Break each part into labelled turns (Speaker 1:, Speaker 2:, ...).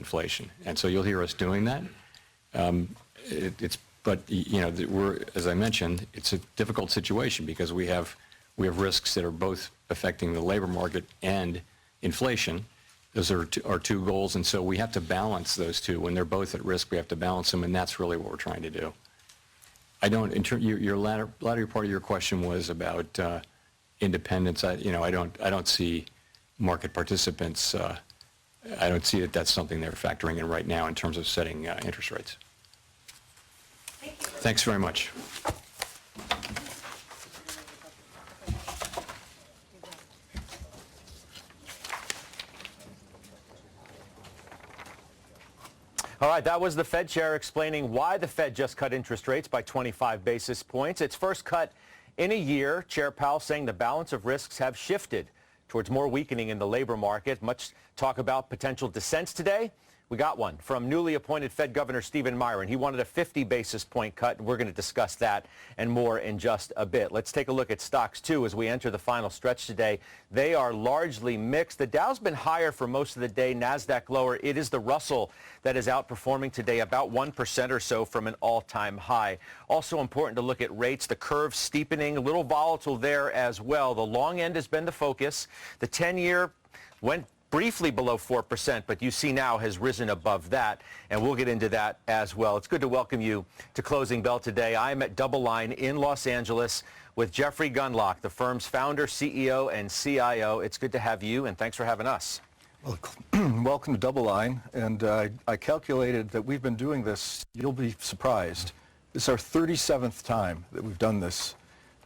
Speaker 1: inflation. And so you'll hear us doing that. But as I mentioned, it's a difficult situation because we have risks that are both affecting the labor market and inflation. Those are our two goals, and so we have to balance those two. When they're both at risk, we have to balance them, and that's really what we're trying to do. Your latter part of your question was about independence. I don't see market participants. I don't see that that's something they're factoring in right now in terms of setting interest rates.
Speaker 2: Thank you.
Speaker 1: Thanks very much.
Speaker 3: All right, that was the Fed chair explaining why the Fed just cut interest rates by 25 basis points. Its first cut in a year. Chair Powell saying the balance of risks have shifted towards more weakening in the labor market. Much talk about potential dissents today. We got one from newly appointed Fed Governor Stephen Myron. He wanted a 50 basis point cut, and we're going to discuss that and more in just a bit. Let's take a look at stocks, too, as we enter the final stretch today. They are largely mixed. The Dow's been higher for most of the day, NASDAQ lower. It is the Russell that is outperforming today about 1% or so from an all-time high. Also important to look at rates. The curve steepening, a little volatile there as well. The long end has been the focus. The 10-year went briefly below 4%, but you see now has risen above that, and we'll get into that as well. It's good to welcome you to Closing Bell today. I'm at Double Line in Los Angeles with Jeffrey Gundlach, the firm's founder, CEO, and CIO. It's good to have you, and thanks for having us.
Speaker 4: Well, welcome to Double Line, and I calculated that we've been doing this, you'll be surprised. This is our 37th time that we've done this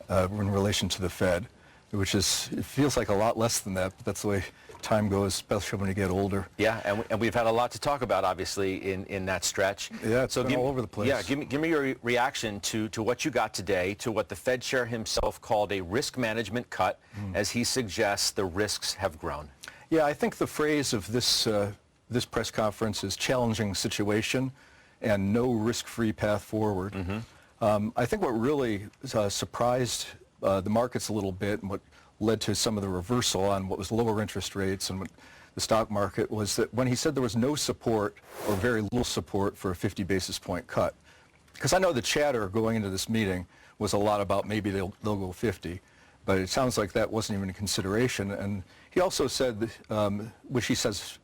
Speaker 4: in relation to the Fed, which is, it feels like a lot less than that, but that's the way time goes, especially when you get older.
Speaker 3: Yeah, and we've had a lot to talk about, obviously, in that stretch.
Speaker 4: Yeah, it's been all over the place.
Speaker 3: Yeah, give me your reaction to what you got today, to what the Fed chair himself called a risk management cut, as he suggests the risks have grown.
Speaker 4: Yeah, I think the phrase of this press conference is challenging situation and no risk-free path forward. I think what really surprised the markets a little bit and what led to some of the reversal on what was lower interest rates and what the stock market was that when he said there was no support or very little support for a 50 basis point cut. Because I know the chatter going into this meeting was a lot about maybe they'll go 50, but it sounds like that wasn't even a consideration. And he also said, which he says